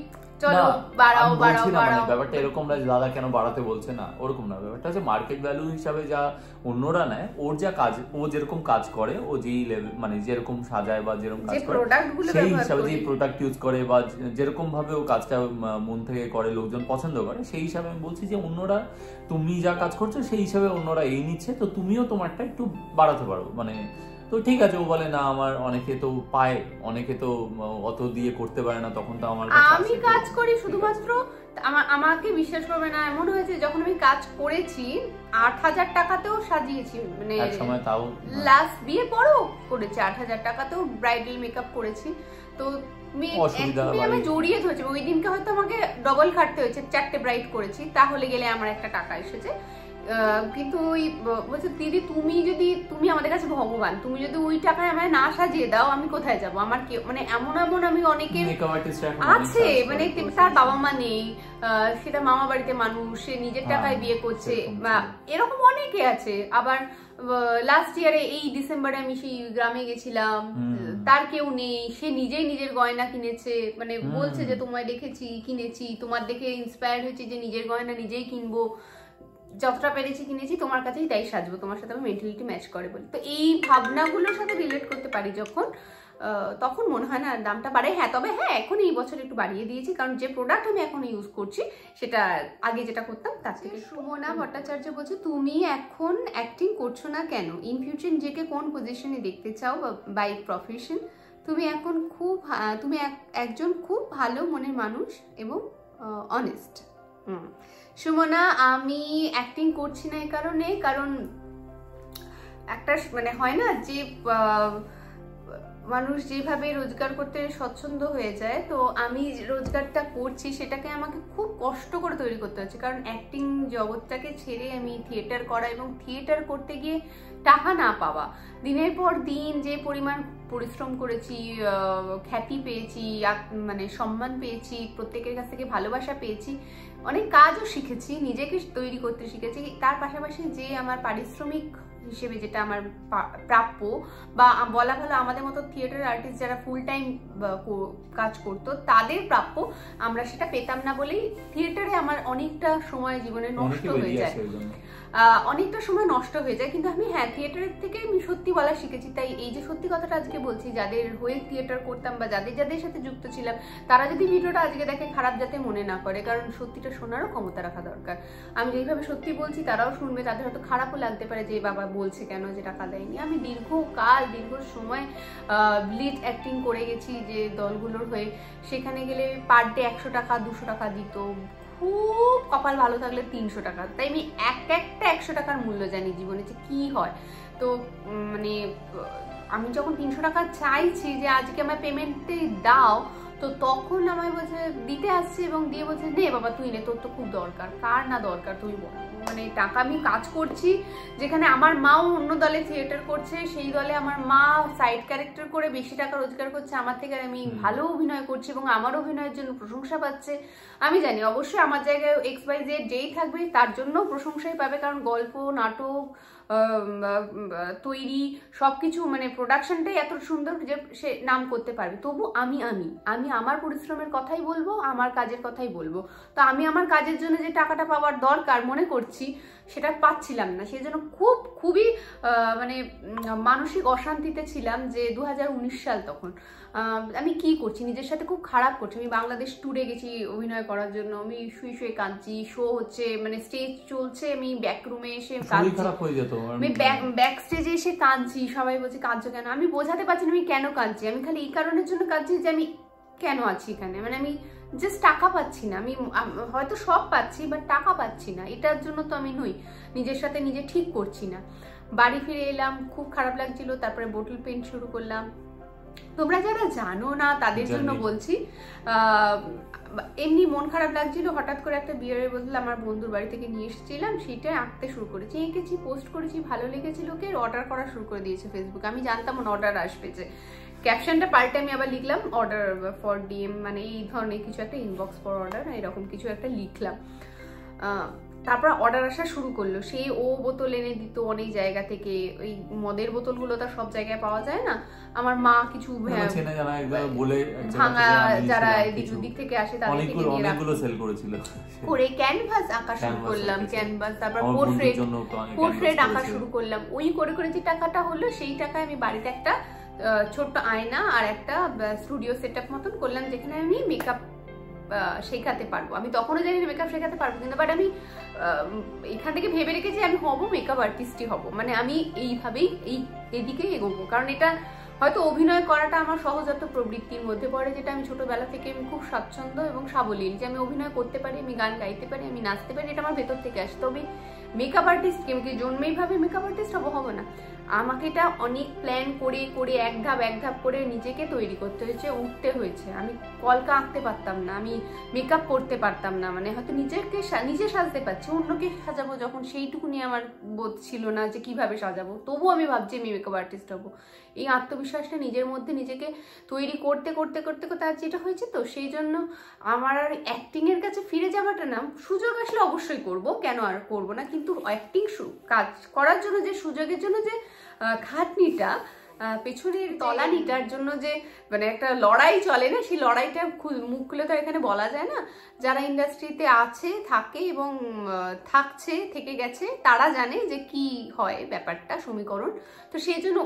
চলো বাড়াও বাড়াও বাড়াও। ব্যাপারটা এরকম না দাদা কেন বাড়াতে বলছে না, ওরকম না, ব্যাপারটা হচ্ছে মার্কেট ভ্যালু হিসাবে যা অন্যরা নেয়, ওর যা কাজ, ও যেরকম কাজ করে, ও যেই লেভেল মানে যেরকম সাজায় বা যেরকম কাজ করে সেই হিসাবে যে প্রোডাক্ট ইউজ করে বা যেরকম ভাবে ও কাজটা মন থেকে করে, লোকজন পছন্দ করে, সেই হিসাবে আমি বলছি যে অন্যরা তুমি যা কাজ করছো সেই হিসাবে অন্যরা এই নিচ্ছে, তো তুমিও তোমারটা একটু বাড়াতে পারো। মানে তো ঠিক আছে, ও বলে না আমার অনেকে তো পায়, অনেকে তো অত দিয়ে করতে পারে না, তখন তো আমার আমি কাজ করি শুধুমাত্র আমাকে বিশ্বাস করবে না, এমন হয়েছে যখন আমি কাজ করেছি 8000 টাকাতেও সাজিয়েছি, মানে তাও লাস্ট বিয়ে পরও করেছি 8000 টাকাতেও ব্রাইডাল মেকআপ করেছি। তো আমি জড়িয়ে ধরেছি, ওই দিনকে হয়তো আমাকে ডবল খাটতে হয়েছে, 4টে ব্রাইড করেছি, তাহলে গেলে আমার একটা টাকা এসেছে। কিন্তু ওই বলছে দিদি তুমি আমাদের কাছে ভগবান, তুমি যদি ওই টাকায় আমায় না সাজিয়ে দাও আমি কোথায় যাবো, আমার কি মানে এমন আমি অনেকে আছে মানে তার বাবা মা নেই, সেটা মামা বাড়িতে মানুষ, সে নিজের টাকায় বিয়ে করছে, বা এরকম অনেকে আছে। আবার লাস্ট ইয়ারে এই ডিসেম্বরে আমি সেই গ্রামে গেছিলাম, তার কেউ নেই, সে নিজেই নিজের গয়না কিনেছে, মানে বলছে যে তোমায় দেখেছি কিনেছি, তোমার দেখে ইন্সপায়ার হয়েছে যে নিজের গয়না নিজেই কিনবো, যতটা পেরেছি কিনেছি, তোমার কাছেই তাই সাজবো, তোমার সাথে আমার মেন্টালিটি ম্যাচ করে বলে। তো এই ভাবনাগুলোর সাথে রিলেট করতে পারি যখন, তখন মনে হয় না দামটা বাড়ে। হ্যাঁ তবে হ্যাঁ এখন এই বছর একটু বাড়িয়ে দিয়েছি, কারণ যে প্রোডাক্ট আমি এখন ইউজ করছি সেটা আগে যেটা করতাম তার থেকে। সুমনা ভট্টাচার্য বলছে তুমি এখন অ্যাক্টিং করছো না কেন, ইন ফিউচার নিজেকে কোন পজিশনে দেখতে চাও বাই প্রফেশন, তুমি এখন তুমি একজন খুব ভালো মনের মানুষ এবং অনেস্ট। সুমনা আমি অ্যাক্টিং করছি না এই কারণে, কারণ একটা মানে হয় না যে মানুষ যেভাবে রোজগার করতে স্বচ্ছন্দ হয়ে যায়, তো আমি রোজগারটা করছি সেটাকে আমাকে খুব কষ্ট করে তৈরি করতে হচ্ছে, কারণ অ্যাক্টিং জগৎটাকে ছেড়ে আমি থিয়েটার করা এবং থিয়েটার করতে গিয়ে টাকা না পাওয়া, দিনের পর দিন যে পরিমাণ পরিশ্রম করেছি, খ্যাতি পেয়েছি, মানে সম্মান পেয়েছি, প্রত্যেকের কাছ থেকে ভালোবাসা পেয়েছি, অনেক কাজও শিখেছি, নিজেকে তৈরি করতে শিখেছি, তার পাশাপাশি যে আমার পারিশ্রমিক হিসেবে যেটা আমার প্রাপ্য, বা বলা ভালো আমাদের মতো থিয়েটার আর্টিস্ট যারা ফুল টাইম কাজ করতো তাদের প্রাপ্য, আমরা সেটা পেতাম না বলেই থিয়েটারে আমার অনেকটা সময় জীবনে নষ্ট হয়ে যায়। অনেকটা সময় নষ্ট হয়ে যায়। কিন্তু আমি হ্যাঁ থিয়েটারের থেকে আমি সত্যি বলা শিখেছি। তাই এই যে সত্যি কথাটা আজকে বলছি, যাদের হয়ে থিয়েটার করতাম বা যাদের যাদের সাথে যুক্ত ছিলাম, তারা যদি ভিডিওটা আজকে দেখে খারাপ যাতে মনে না করে, কারণ সত্যিটা শোনারও ক্ষমতা রাখা দরকার। আমি যেইভাবে সত্যি বলছি তারাও শুনবে, তাদের হয়তো খারাপও লাগতে পারে যে বাবা বলছে কেন যে টাকা দেয়নি। আমি দীর্ঘ সময় লিড অ্যাক্টিং করে গেছি যে দলগুলোর হয়ে, সেখানে গেলে পার ডে 100 টাকা 200 টাকা দিত, খুব কপাল ভালো থাকলে 300 টাকা। তাই আমি একটা 100 টাকার মূল্য জানি জীবনে যে কি হয়। তো মানে আমি যখন 300 টাকা চাইছি যে আজকে আমার পেমেন্টে দাও, তো তখন আমায় বলছে দিতে আসছে এবং দিয়ে বলছে নে বাবা তুই নে, তোর তো খুব দরকার। কার না দরকার তুই বল। মানে টাকা আমি কাজ করছি, যেখানে আমার মাও অন্য দলে থিয়েটার করছে, সেই দলে আমার মা সাইড ক্যারেক্টার করে বেশি টাকা রোজগার করছে আমার থেকে, আমি ভালো অভিনয় করছি এবং আমার অভিনয়ের জন্য প্রশংসা পাচ্ছে। আমি জানি অবশ্যই আমার জায়গায় XYZ যেই থাকবে তার জন্য প্রশংসাই পাবে, কারণ গল্প নাটক তৈরি সবকিছু মানে প্রোডাকশনটাই এত সুন্দর যে সে নাম করতে পারবে। তবু আমি আমার পরিশ্রমের কথাই বলবো, আমার কাজের কথাই বলবো। তো আমি আমার কাজের জন্য যে টাকাটা পাওয়ার দরকার মনে করছি সেটা পাচ্ছিলাম না, সেই জন্য খুবই মানে মানসিক অশান্তিতে ছিলাম যে 2019 সাল তখন আমি কি করছি, নিজের সাথে খুব খারাপ করছি। আমি বাংলাদেশ ট্যুরে গেছি অভিনয় করার জন্য, আমি শুয়ে কাঁদছি, শো হচ্ছে মানে স্টেজ চলছে, আমি ব্যাকরুমে এসে আমি ব্যাক স্টেজে এসে কাঁদছি, সবাই বলছে কাঁদছো কেন, আমি বোঝাতে পারছি না আমি কেন কাঁদছি। আমি খালি এই কারণের জন্য কাঁদছি যে আমি কেন আছি এখানে, মানে আমি জাস্ট টাকা পাচ্ছি না। আমি হয়তো সব পাচ্ছি বাট টাকা পাচ্ছি না, এটার জন্য তো আমি নই, নিজের সাথে নিজে ঠিক করছি না। বাড়ি ফিরে এলাম, খুব খারাপ লাগছিল, তারপরে বোটল পেন শুরু করলাম। তোমরা যারা জানো না তাদের জন্য বলছি, এমনি মন খারাপ লাগছিল, হঠাৎ করে একটা বিয়ারের বোতল আমার বন্ধুর বাড়ি থেকে নিয়ে এসেছিলাম, সেটাই আঁকতে শুরু করেছি, এঁকেছি, পোস্ট করেছি, ভালো লেগেছিল, লোকে অর্ডার করা শুরু করে দিয়েছে ফেসবুক। আমি জানতাম না অর্ডার আসবে, যে ক্যাপশনটা পাল্টে আমি আবার লিখলাম অর্ডার ফর DM, মানে এই ধরনের কিছু একটা, ইনবক্স ফর অর্ডার এরকম কিছু একটা লিখলাম। তারপর অর্ডার আসা শুরু করলো, সেই ও বোতল এনে দিত অনেক জায়গা থেকে, ওই মদের বোতলগুলো তো সব জায়গায় পাওয়া যায় না, আমার মা কিছু ভাঙা যারা এদিক ওদিক থেকে আসে তাদের থেকে করে ক্যানভাস আঁকা শুরু করলাম, ক্যানভাস, তারপর পোর্ট্রেট আঁকা শুরু করলাম। ওই করে করে যে টাকাটা হলো সেই টাকায় আমি বাড়িতে একটা ছোট্ট আয়না আর একটা স্টুডিও সেটআপ মতন করলাম, যেখানে আমি মেকআপ শেখাতে পারবো। আমি তখনও জানি না মেকআপ শেখাতে পারবো, কিন্তু বাট আমি এখান থেকে ভেবে রেখেছি আমি হবো মেকআপ আর্টিস্টই হব, মানে আমি এইভাবেই এদিকে এগোবো। কারণ এটা হয়তো অভিনয় করাটা আমার সহজাত প্রবৃত্তির মধ্যে পড়ে, যেটা আমি ছোটবেলা থেকে আমি খুব স্বাচ্ছন্দ্য এবং সাবলীল, যে আমি অভিনয় করতে পারি, আমি গান গাইতে পারি, আমি নাচতে পারি, এটা আমার ভেতর থেকে আসে। তবে মেকআপ আর্টিস্ট কেমন জন্মেই ভাবে মেকআপ আর্টিস্ট হবো না, আমাকে এটা অনেক প্ল্যান করে করে এক ধাপ করে নিজেকে তৈরি করতে হয়েছে, উঠতে হয়েছে। আমি কলকা আঁকতে পারতাম না, আমি মেকআপ করতে পারতাম না, মানে হয়তো নিজে সাজতে পারছি, অন্যকে সাজাবো যখন সেইটুকু নিয়ে আমার বোধ ছিল না যে কিভাবে সাজাবো, তবু আমি ভাবছি আমি মেকআপ আর্টিস্ট হবো। এই আত্মবিশ্বাসটা নিজের মধ্যে নিজেকে তৈরি করতে করতে করতে করতে আজ যেটা হয়েছে, তো সেই জন্য আমার আর অ্যাক্টিং এর কাছে ফিরে যাওয়াটা না, সুযোগ আসলে অবশ্যই করব, কেন আর করব না, কিন্তু অ্যাক্টিং কাজ করার জন্য যে সুযোগের জন্য যে খাটনিটা, পেছনের তলানিটার জন্য যে মানে একটা লড়াই চলে না, সেই লড়াইটা মুখ খুলে তো এখানে বলা যায় না। যারা ইন্ডাস্ট্রিতে আছে, থাকে এবং থাকছে, থেকে গেছে, তারা জানে যে কি হয় ব্যাপারটা, সমীকরণ। তো সেই জন্য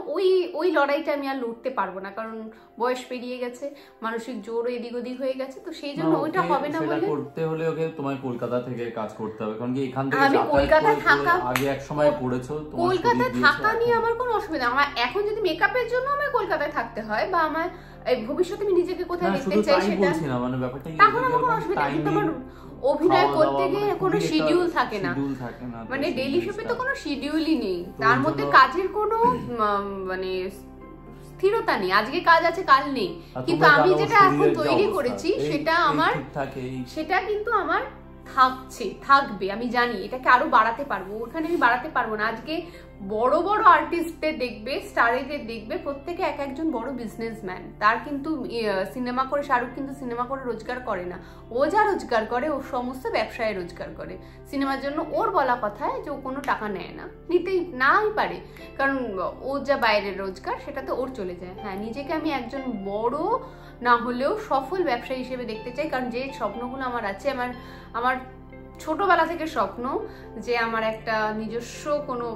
ওই লড়াইটা আমি আর লড়তে পারবো না, কারণ বয়স পেরিয়ে গেছে, মানসিক জোরও এদিক ওদিক হয়ে গেছে। তো সেই জন্য ওইটা হবে না বলে করতে হলে ওকে তোমায় কলকাতা থেকে কাজ করতে হবে, কারণ কি এখান থেকে আমি কলকাতায় থাকা, আগে এক সময় করেছো, কলকাতায় থাকা নিয়ে আমার কোনো অসুবিধা। আমার এখন যদি মেকআপের জন্য আমার কলকাতায় থাকতে হয়, বা আমার ভবিষ্যতে আমি নিজেকে কোথায় দেখতে চাই সেটা, তখন আমার কোনো অসুবিধা। কিন্তু আমার অভিনয় করতে গিয়ে কোনো শিডিউল থাকে না, মানে ডেইলি শোতে তো কোনো শিডিউলই নেই, তার মধ্যে কাজের কোনো মানে স্থিরতা নেই, আজকে কাজ আছে কাল নেই। কিন্তু আমি যেটা এখন তৈরি করেছি সেটা কিন্তু আমার থাকবে, আমি জানি এটাকে আরো বাড়াতে পারবো, ওখানে আমি বাড়াতে পারবো না। আজকে বড় বড় আর্টিস্টদের দেখবে, স্টারেদের দেখবে, প্রত্যেকে এক একজন বড় বিজনেসম্যান। তার কিন্তু সিনেমা করে, শাহরুখ কিন্তু সিনেমা করে রোজগার করে না, ও যা রোজগার করে ও সমস্ত ব্যবসায় রোজগার করে। সিনেমার জন্য ওর বলা কথায় যে ও কোনো টাকা নেয় না, নিতেই নাই পারে, কারণ ও যা বাইরের রোজগার সেটা তো ওর চলে যায়। হ্যাঁ, নিজেকে আমি একজন বড় না হলেও সফল ব্যবসায়ী হিসেবে দেখতে চাই, কারণ যে স্বপ্নগুলো আমার আছে, আমার ছোটবেলা থেকে স্বপ্ন যে আমার একটা নিজস্ব কোনো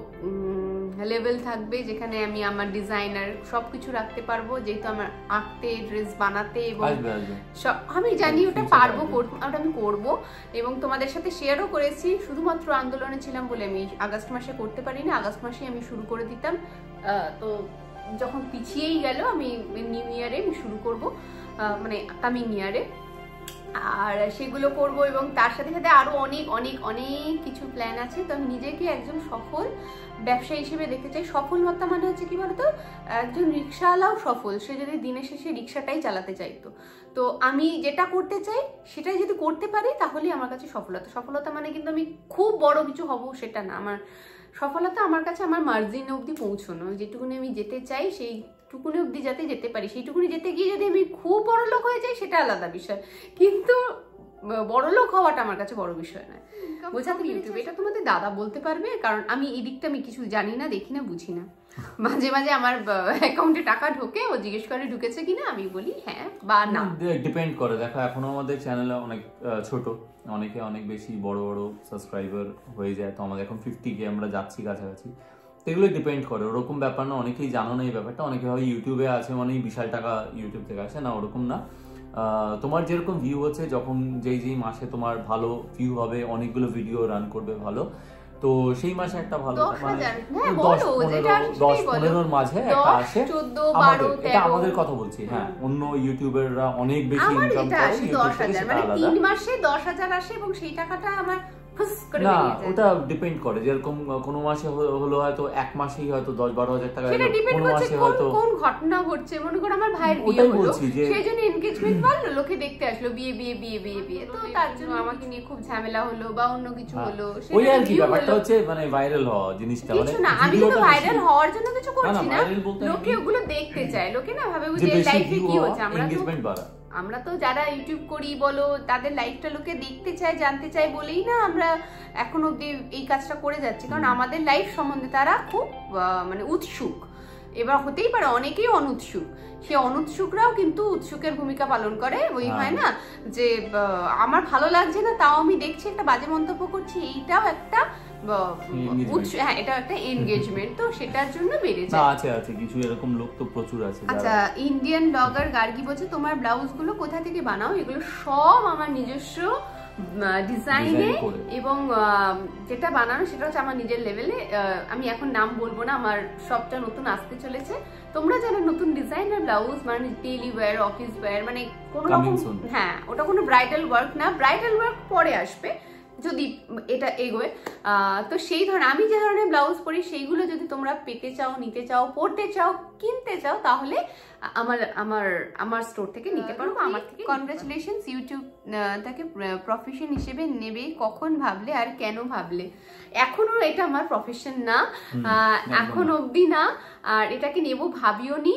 লেভেল থাকবে যেখানে আমি আমার ডিজাইনার সবকিছু রাখতে পারবো, যেহেতু আমার আঁকতে, ড্রেস বানাতে এবং আমি জানি ওটা পারবো, ওটা আমি করবো এবং তোমাদের সাথে শেয়ারও করেছি। শুধুমাত্র আন্দোলনে ছিলাম বলে আমি আগস্ট মাসে করতে পারিনি, আগস্ট মাসে আমি শুরু করে দিতাম। তো যখন পিছিয়েই গেল আমি নিউ ইয়ারে আমি শুরু করবো, মানে কামিং ইয়ারে, আর সেগুলো করব এবং তার সাথে সাথে আরো অনেক অনেক অনেক কিছু প্ল্যান আছে। তো আমি নিজেকে একজন সফল ব্যবসায়ী হিসেবে দেখতে চাই। সফলতা মানে হচ্ছে কি বলতো, একজন রিক্সাওয়ালাও সফল, সে যদি দিনের শেষে রিক্সাটাই চালাতে চাইতো। তো আমি যেটা করতে চাই সেটাই যদি করতে পারি তাহলেই আমার কাছে সফলতা। সফলতা মানে কিন্তু আমি খুব বড় কিছু হব সেটা না, আমার সফলতা আমার কাছে আমার মার্জিন অবধি পৌঁছানো, যেটুকুনি আমি যেতে চাই সেই টুকুনি অবধি যাতে যেতে পারি। সেইটুকুনি যেতে গিয়ে যদি আমি খুব বড় লোক হয়ে যাই সেটা আলাদা বিষয়, কিন্তু বড় লোক হওয়াটা আমার কাছে বড় বিষয় নয়। বোঝাতে ইউটিউব এটা তোমাদের দাদা বলতে পারবে, কারণ আমি এই দিকটা আমি কিছু জানি না, দেখি না, বুঝি না। মাঝে মাঝে আমার অ্যাকাউন্টে টাকা ঢোকে, ও জিজ্ঞেস করে ঢুকেছে কিনা, আমি বলি হ্যাঁ বা না, ডিপেন্ড করে। দেখো এখনো আমাদের চ্যানেলে অনেক ছোট, অনেকে অনেক বেশি বড় বড় সাবস্ক্রাইবার হয়ে যায়। তো আমাদের এখন 50K আমরা যাচ্ছি কাছাকাছি। এগুলো ডিপেন্ড করে, ওরকম ব্যাপার না। অনেকেই জানো না এই ব্যাপারটা, অনেকে হয় ইউটিউবে আছে মানে বিশাল টাকা ইউটিউব থেকে আসে না, ওরকম না। তোমার যেরকম ভিউ হচ্ছে, যখন যেই মাসে তোমার ভালো ভিউ হবে, অনেকগুলো ভিডিও রান করবে ভালো, তো সেই মাসে একটা ভালো 10-15 মাঝে একটা আসে। এটা আমাদের কথা বলছি, হ্যাঁ। অন্য ইউটিউবাররা অনেক বেশি ইনকাম করে, ইউটিউব থেকে সেটা আলাদা। 3 মাসে 10,000 আসে এবং সেই টাকাটা আমার না, ওটা ডিপেন্ড করে। যেরকম কোন মাসে হলো হয়তো এক মাসেই হয়তো 10-12 হাজার টাকা, কোন মাসে হয়তো কোন ঘটনা ঘটছে। মনে করো আমার ভাইয়ের বিয়ে হলো, সেজন্য এনগেজমেন্ট বাড়লো, লোকে দেখতে আসলো, বিয়ে বিয়ে বিয়ে বিয়ে বিয়ে, তো তার জন্য আমাকে নিয়ে খুব ঝামেলা হলো বা অন্য কিছু হলো। ওই আর কি ব্যাপারটা হচ্ছে, মানে ভাইরাল হওয়া জিনিসটা, মানে কিছু না, আমি কিন্তু ভাইরাল হওয়ার জন্য কিছু করছি না, লোকে ওগুলো দেখতে চায়। লোকে না ভাবে যে লাইফে কি হচ্ছে, আমরা তো যারা ইউটিউব করি বলো, তাদের লাইফটা লোকে দেখতে চায়, জানতে চায় বলেই না আমরা এখন অব্দি এই কাজটা করে যাচ্ছি, কারণ আমাদের লাইফ সম্বন্ধে তারা খুব মানে উৎসুক। এবার হতেই পারে অনেকেই অনুৎসুক, সে অনুৎসুকরাও কিন্তু উৎসুকের ভূমিকা পালন করে। ওই হয় না যে আমার ভালো লাগছে না তাও আমি দেখছি, একটা বাজে মন্তব্য করছি, এইটাও একটা হ্যাঁ, এটা একটা এনগেজমেন্ট, তো সেটার জন্য বেড়ে যায়। আছে কিছু এরকম লোক তো প্রচুর আছে। আচ্ছা, ইন্ডিয়ান ব্লগার গার্গী বলছে তোমার ব্লাউজ গুলো কোথা থেকে বানাও? এগুলো সব আমার নিজস্ব ডিজাইনে এবং যেটা বানানো সেটা হচ্ছে আমার নিজের লেভেলে। আমি এখন নাম বলবো না, আমার সবটা নতুন আসতে চলেছে। তোমরা যারা নতুন ডিজাইনার ব্লাউজ মানে ডেইলি ওয়্যার, অফিস ওয়্যার, মানে কোনো রকম, হ্যাঁ ওটা কোনো ব্রাইডাল ওয়ার্ক না, ব্রাইডাল ওয়ার্ক পরে আসবে যদি এটা এগোয়। তো সেই ধরনের আমি যে ধরনের ব্লাউজ পরি সেইগুলো যদি তোমরা পেতে চাও, নিতে চাও, পড়তে চাও, কিনতে চাও, তাহলে আমার স্টোর থেকে নিতে পারো, আমার থেকে। কনগ্রাচুলেশনস, ইউটিউব তাকে প্রফেশন হিসেবে নেবে কখন ভাবলে আর কেন ভাবলে? এখনো এটা আমার প্রফেশন না, এখন অবধি না, আর এটাকে নেব ভাবিও নি।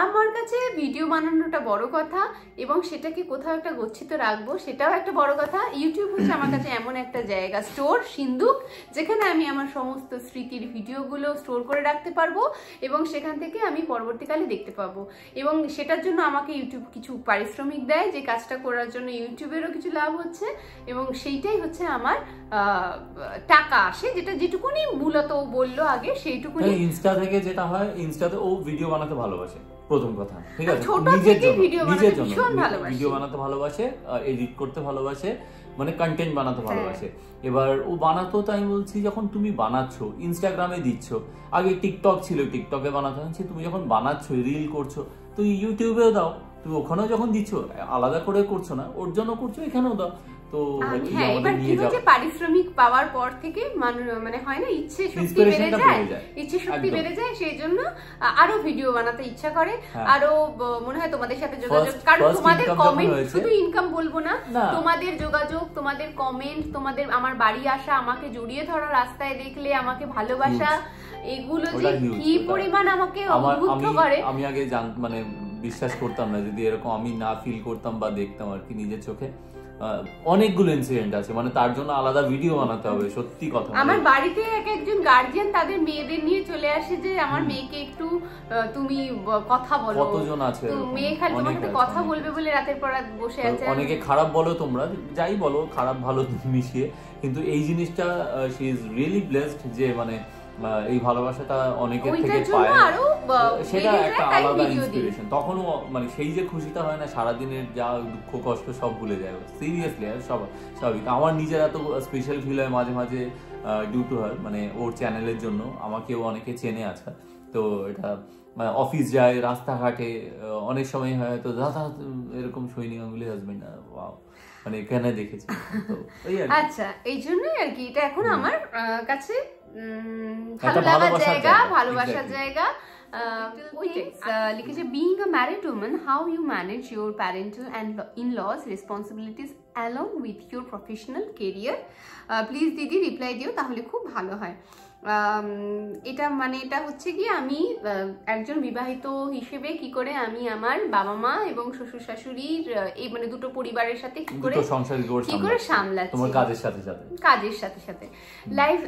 আমার কাছে ভিডিও বানানোটা বড় কথা এবং সেটাকে কোথাও একটা গচ্ছিত রাখবো সেটাও একটা বড় কথা। ইউটিউব হচ্ছে আমার কাছে এমন একটা জায়গা, স্টোর, সিন্ধুক, যেখানে আমি আমার সমস্ত স্মৃতির ভিডিওগুলো স্টোর করে রাখতে পারবো এবং সেখান থেকে আমি পরবর্তীকালে দেখতে পাবো। এবং সেটার জন্য আমাকে ইউটিউব কিছু পারিশ্রমিক দেয়, যে কাজটা করার জন্য ইউটিউবেরও কিছু লাভ হচ্ছে এবং সেইটাই হচ্ছে আমার টাকা আসে, যেটুকুনি মূলত বললো আগে সেইটুকুনি। ইনস্টা থেকে যেটা হয়, ইনস্টাতে ও ভিডিও বানাতে ভালোবাসে, প্রথম কথা, ঠিক আছে, নিজের জন্য ভিডিও বানাতে ভালোবাসে, এডিট করতে ভালোবাসে, মানে কন্টেন্ট বানাতে ভালোবাসে। এবার ও বানাতো, তাই বলছি যখন তুমি বানাচ্ছ ইনস্টাগ্রামে দিচ্ছ, আগে টিকটক ছিল, টিকটকে বানাতে হচ্ছে, তুমি যখন বানাচ্ছ রিল করছো তো ইউটিউবেও দাও, তুমি ওখানেও যখন দিচ্ছ আলাদা করে করছো না, ওর জন্য করছো, এখানেও দাও। তো হ্যাঁ, এবার কি হচ্ছে, পারিশ্রমিক পাওয়ার পর থেকে মানে হয় না, ইচ্ছে শক্তি বেড়ে যায়, ইচ্ছে শক্তি বেড়ে যায়, সেই জন্য আরো ভিডিও বানাতে ইচ্ছা করে, আরো মনে হয় তোমাদের সাথে যোগাযোগ, কারণ তোমাদের কমেন্ট, শুধু ইনকাম বলবো না, তোমাদের যোগাযোগ, তোমাদের কমেন্ট, তোমাদের আমার বাড়ি আসা, আমাকে জড়িয়ে ধরা, রাস্তায় দেখলে আমাকে ভালোবাসা, এগুলো যে কি পরিমাণ আমাকে উদ্বুদ্ধ করে। আমি আগে মানে বিশ্বাস করতাম না, যদি এরকম আমি না ফিল করতাম বা দেখতাম আর কি নিজের চোখে। অনেকগুলো ইনসিডেন্ট আছে, মানে তার জন্য আলাদা ভিডিও বানাতে হবে। সত্যি কথা, আমার বাড়িতে একজন গার্জিয়ান তাদের মেয়েদের নিয়ে চলে আসে যে আমার মেয়েকে একটু তুমি কথা বলো। কতজন আছে মেয়ে খালি তোমার সাথে কথা বলবে বলে রাতের পর রাত বসে আছে। অনেকে খারাপ বলো, তোমরা যাই বলো, খারাপ ভালো মিশিয়ে, কিন্তু এই জিনিসটা শি ইজ রিয়েলি ব্লেসড যে মানে এই ভালোবাসাটা অনেকের থেকে পায়, সেটা একটা আলাদা ইন্সপিরেশন। তখনও মানে সেই যে খুশিটা হয় না, সারাদিনের যা দুঃখ কষ্ট সব ভুলে যায় সিরিয়াসলি। সব স্বাভাবিক। আমার নিজের এত স্পেশাল ফিল হয় মাঝে মাঝে ডিউ টু হার, মানে ওর চ্যানেলের জন্য আমাকেও অনেকে চেনে আছে। তো এটা অফিস যায়, রাস্তাঘাটে অনেক সময় হয়তো দাদা এরকম সৈনিক গাঙ্গুলি হাজবেন্ড, মানে এখানে দেখেছি। আচ্ছা, এই জন্যই আর কি এটা এখন আমার কাছে ভালো লাগার জায়গা, ভালোবাসার জায়গা। লিখেছে being a married woman, how you manage your parental and in-laws responsibilities along with your professional career, please দিদি রিপ্লাই দিও, তাহলে খুব ভালো হয়। এটা মানে এটা হচ্ছে কি, আমি একজন বিবাহিত হিসেবে কি করে আমি আমার বাবা মা এবং শ্বশুর শাশুড়ির এই মানে দুটো পরিবারের সাথে কি করে সামলাচ্ছি, তোমার কাজের সাথে সাথে লাইফ।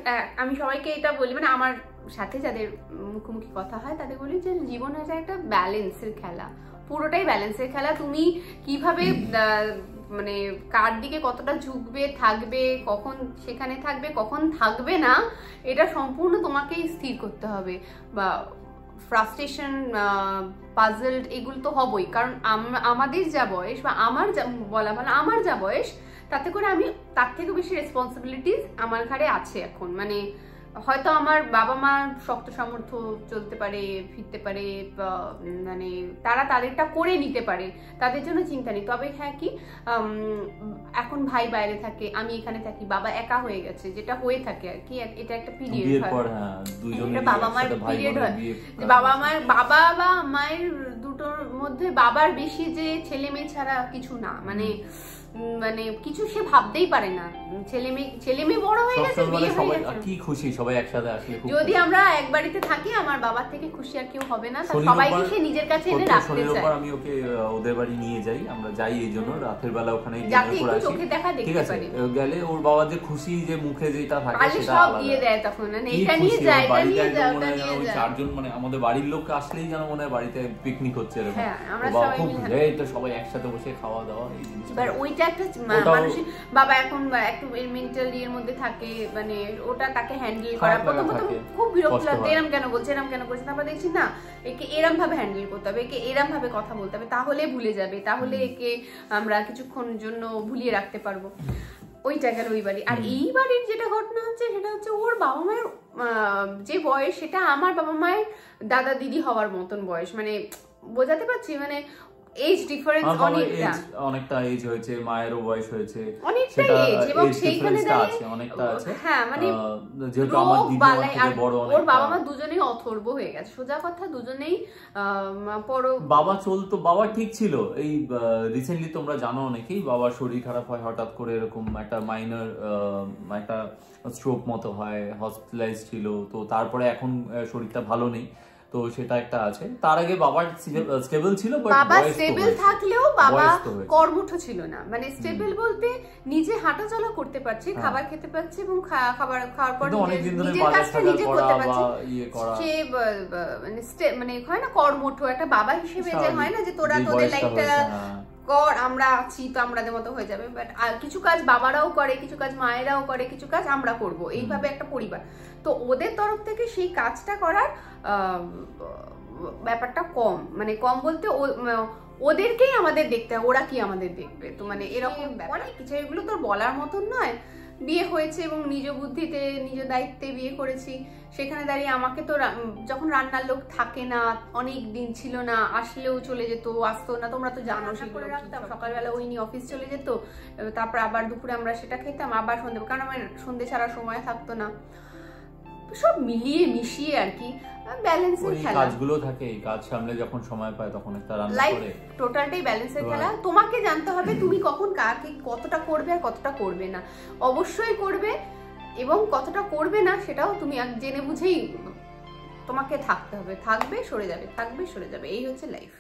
আমি সবাইকে এটা বলি, মানে আমার সাথে যাদের মুখোমুখি কথা হয় তাদের বলি যে জীবন হচ্ছে একটা ব্যালেন্সের খেলা, পুরোটাই ব্যালেন্সের খেলা। তুমি কিভাবে মানে কার দিকে কতটা ঝুঁকবে, থাকবে, কখন সেখানে থাকবে, কখন থাকবে না, এটা সম্পূর্ণ তোমাকেই স্থির করতে হবে। বা ফ্রাস্ট্রেশন, পাজলড, এগুলো তো হবই, কারণ আমাদের যা বয়স বা আমার যা বলা ভালো, আমার যা বয়স তাতে করে আমি তার থেকে বেশি রেসপন্সিবিলিটিস আমার ঘাড়ে আছে এখন। মানে হয়তো আমার বাবা মা শক্ত সামর্থ্য চলতে পারে, ফিরতে পারে, মানে তারা তাদেরটা করে নিতে পারে, তাদের জন্য চিন্তা নেই। তবে হ্যাঁ কি, এখন ভাই বাইরে থাকে, আমি এখানে থাকি, বাবা একা হয়ে গেছে, যেটা হয়ে থাকে আর কি। এটা একটা পিরিয়ড হয়, বাবা মায়ের পিরিয়ড হয়, বাবা বা মায়ের দুটোর মধ্যে বাবার বেশি যে ছেলে মেয়ে ছাড়া কিছু না, মানে কিছু সে ভাবতেই পারে না। ছেলে মেয়ে বড় হয়ে গেছে, বিয়ে হয়ে গেছে, কি খুশি সবাই একসাথে আসলে। যদি আমরা এক বাড়িতে থাকি, আমার বাবার থেকে খুশি আর কেউ হবে না, সবাইকে সে নিজের কাছে এনে রাখতে চায়। আমি ওকে ওদের বাড়ি নিয়ে যাই, আমরা যাই এই জন্য রাতের বেলা ওখানে ডিনার করে আসি, চোখে দেখা দেখতে পারি। গেলে ওর বাবা যে খুশি, যে মুখে যেটা থাকে সেটা সব দিয়ে দেয় তখন, মানে এটা নিয়ে যায়, এটা নিয়ে যায়, ওটা নিয়ে যায়। চারজন মানে আমাদের বাড়ির লোক আসলেই যেন মনে হয় বাড়িতে পিকনিক হচ্ছে এরকম। আমরা সবাই এই তো সবাই একসাথে বসে খাওয়া দাওয়া, এই জিনিসটা। এবার ওইটা একটা মানুষের বাবা এখন একটু মেন্টাল ইয়ের মধ্যে থাকে, মানে ওটা তাকে হ্যান্ডেল করা প্রথমত খুব বিরক্ত লাগতো, এরম কেন বলছে, এরম কেন করছে। তারপর দেখছি না, একে এরম ভাবে হ্যান্ডেল করতে হবে, একে এরম ভাবে কথা বলতে হবে, তাহলে ভুলে যাবে, তাহলে একে আমরা কিছুক্ষণের জন্য ভুলিয়ে রাখতে পারবো। ওইটা গেল ওই বাড়ি। আর এই বাড়ির যেটা ঘটনা হচ্ছে, সেটা হচ্ছে ওর বাবা মায়ের যে বয়স, সেটা আমার বাবা মায়ের দাদা দিদি হওয়ার মতন বয়স, মানে বোঝাতে পারছি, মানে এজ ডিফারেন্স অনেকটা এজ হয়েছে, মায়েরও বয়স হয়েছে অনেকটা এজ, এবং সেইখানে আছে অনেকটা আছে। হ্যাঁ, মানে যেহেতু আমার দিদি থেকে বড়, ওর বাবা মা দুজনেই অথর্ব হয়ে গেছে, সোজা কথা, দুজনেই বাবা চলতো, বাবা ঠিক ছিল। এই রিসেন্টলি তোমরা জানো অনেকেই, বাবার শরীর খারাপ হয় হঠাৎ করে, এরকম একটা মাইনর একটা স্ট্রোক মতো হয়, হসপিটালাইজ ছিল। তো তারপরে এখন শরীরটা ভালো নেই, তো সেটা একটা আছে। তার আগে বাবার স্টেবল ছিল, বাবা স্টেবল থাকলেও বাবা কর্মঠ ছিল না, মানে স্টেবল বলতে নিজে হাঁটাচলা করতে পারছে, খাবার খেতে পারছে, এবং খাবার খাওয়ার পর নিজের কাজটা নিজে করতে পারছে, সে মানে হয় না কর্মঠ একটা বাবা হিসেবে, যে হয় না যে তোরা তোদের লাইফটা কর, আমরা আছি তো আমাদের মতো হয়ে যাবে। বাট কিছু কাজ বাবারাও করে, কিছু কাজ মায়েরাও করে, কিছু কাজ আমরা করব, এইভাবে একটা পরিবার। তো ওদের তরফ থেকে সেই কাজটা করার ব্যাপারটা কম, মানে কম বলতে ওদেরকেই আমাদের দেখতে হয়, ওরা কি আমাদের দেখবে। তো মানে এরকম অনেক কিছু, এগুলো তোর বলার মতন নয়। বিয়ে হয়েছে এবং নিজ বুদ্ধিতে নিজ দায়িত্বে বিয়ে করেছি, সেখানে দাঁড়িয়ে আমাকে তো যখন রান্নার লোক থাকে না, অনেক দিন ছিল না, আসলেও চলে যেত, আসতো না, তোমরা তো জানো, সেগুলো রাখতাম, সকালবেলা ওই নিয়ে অফিস চলে যেত, তারপর আবার দুপুরে আমরা সেটা খেতাম, আবার সন্ধ্যে, কারণ আমার সন্ধ্যে ছাড়া সময় থাকতো না। সব মিলিয়ে মিশিয়ে আর কি ব্যালেন্সের খেলা, কাজগুলো থাকে, কাজ সামলে যখন সময় পায় তখন একটা রান্না করে, টোটালটাই ব্যালেন্সের খেলা। তোমাকে জানতে হবে তুমি কখন কাকে কতটা করবে আর কতটা করবে না, অবশ্যই করবে, এবং কতটা করবে না সেটাও তুমি জেনে বুঝেই তোমাকে থাকতে হবে, থাকবে সরে যাবে, থাকবে সরে যাবে, এই হচ্ছে লাইফ।